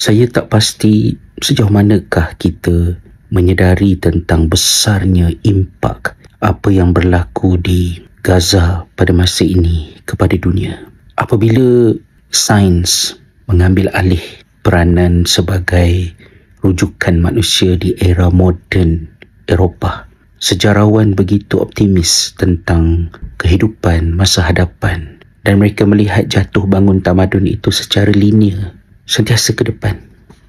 Saya tak pasti sejauh manakah kita menyedari tentang besarnya impak apa yang berlaku di Gaza pada masa ini kepada dunia. Apabila sains mengambil alih peranan sebagai rujukan manusia di era moden Eropah, sejarawan begitu optimis tentang kehidupan masa hadapan dan mereka melihat jatuh bangun tamadun itu secara linear, sentiasa ke depan,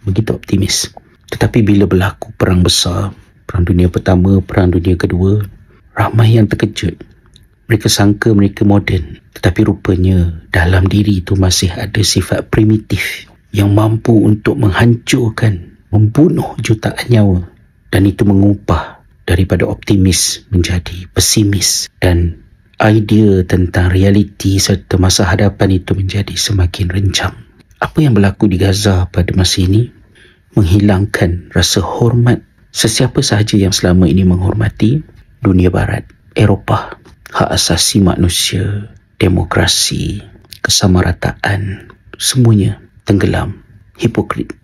begitu optimis. Tetapi bila berlaku perang besar, Perang Dunia Pertama, Perang Dunia Kedua, ramai yang terkejut. Mereka sangka mereka moden, tetapi rupanya dalam diri itu masih ada sifat primitif yang mampu untuk menghancurkan, membunuh jutaan nyawa. Dan itu mengubah daripada optimis menjadi pesimis, dan idea tentang realiti serta masa hadapan itu menjadi semakin rencam. Apa yang berlaku di Gaza pada masa ini menghilangkan rasa hormat sesiapa sahaja yang selama ini menghormati dunia barat, Eropah, hak asasi manusia, demokrasi, kesamarataan, semuanya tenggelam, hipokrit.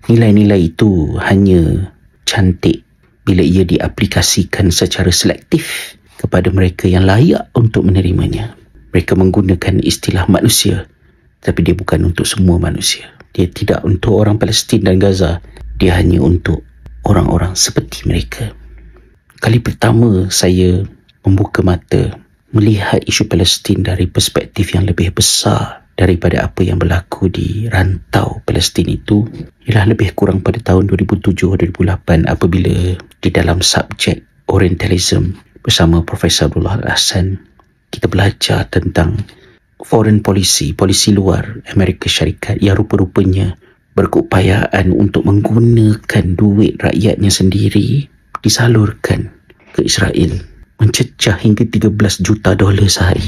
Nilai-nilai itu hanya cantik bila ia diaplikasikan secara selektif kepada mereka yang layak untuk menerimanya. Mereka menggunakan istilah manusia, tapi dia bukan untuk semua manusia. Dia tidak untuk orang Palestin dan Gaza. Dia hanya untuk orang-orang seperti mereka. Kali pertama saya membuka mata melihat isu Palestin dari perspektif yang lebih besar daripada apa yang berlaku di rantau Palestin itu ialah lebih kurang pada tahun 2007-2008 apabila di dalam subjek Orientalism bersama Profesor Abdullah Al-Hasan kita belajar tentang foreign policy, polisi luar Amerika Syarikat yang rupa-rupanya berkeupayaan untuk menggunakan duit rakyatnya sendiri disalurkan ke Israel, mencecah hingga $13 juta sehari.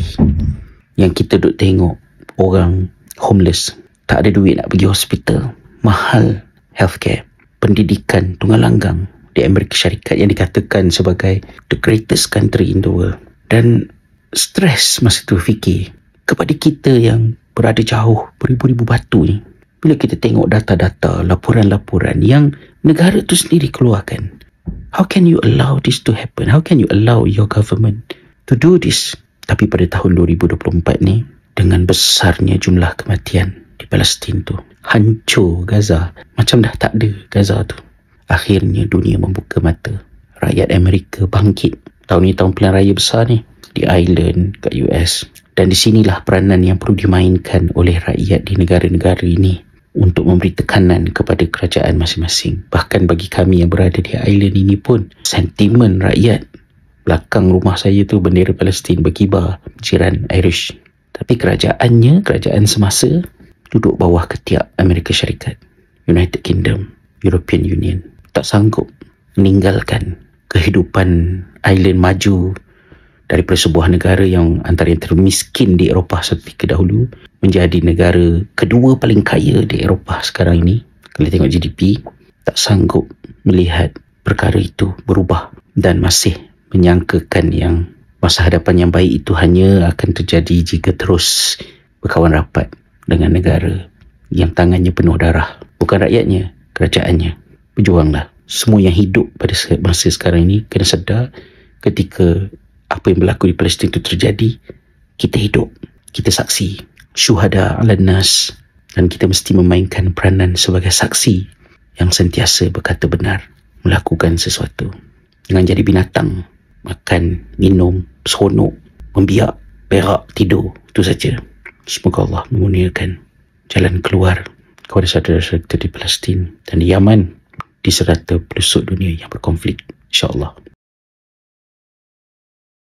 Yang kita duk tengok orang homeless, tak ada duit nak pergi hospital, mahal healthcare, pendidikan tunggal langgang di Amerika Syarikat yang dikatakan sebagai the greatest country in the world. Dan stres masa tu fikir kepada kita yang berada jauh beribu-ribu batu ni, bila kita tengok data-data, laporan-laporan yang negara tu sendiri keluarkan, how can you allow this to happen? How can you allow your government to do this? Tapi pada tahun 2024 ni, dengan besarnya jumlah kematian di Palestin tu, hancur Gaza, macam dah tak ada Gaza tu. Akhirnya dunia membuka mata. Rakyat Amerika bangkit. Tahun ni tahun pilihan raya besar ni di Ireland, kat US. Dan di sinilah peranan yang perlu dimainkan oleh rakyat di negara-negara ini untuk memberi tekanan kepada kerajaan masing-masing. Bahkan bagi kami yang berada di Ireland ini pun, sentimen rakyat, belakang rumah saya tu bendera Palestin berkibar, jiran Irish. Tapi kerajaannya, kerajaan semasa, duduk bawah ketiak Amerika Syarikat, United Kingdom, European Union. Tak sanggup meninggalkan kehidupan Ireland maju daripada sebuah negara yang antara yang termiskin di Eropah ketika dahulu menjadi negara kedua paling kaya di Eropah sekarang ini. Kalau tengok GDP, tak sanggup melihat perkara itu berubah dan masih menyangkakan yang masa hadapan yang baik itu hanya akan terjadi jika terus berkawan rapat dengan negara yang tangannya penuh darah. Bukan rakyatnya, kerajaannya. Berjuanglah. Semua yang hidup pada masa sekarang ini kena sedar ketika apa yang berlaku di Palestin itu terjadi, kita hidup, kita saksi, syuhada ala nas, dan kita mesti memainkan peranan sebagai saksi yang sentiasa berkata benar, melakukan sesuatu. Jangan jadi binatang, makan, minum, seronok, membiak, berak, tidur, itu saja. Semoga Allah mengurniakan jalan keluar kepada saudara-saudara kita di Palestin dan di Yaman, di serata pelosok dunia yang berkonflik, insya-Allah.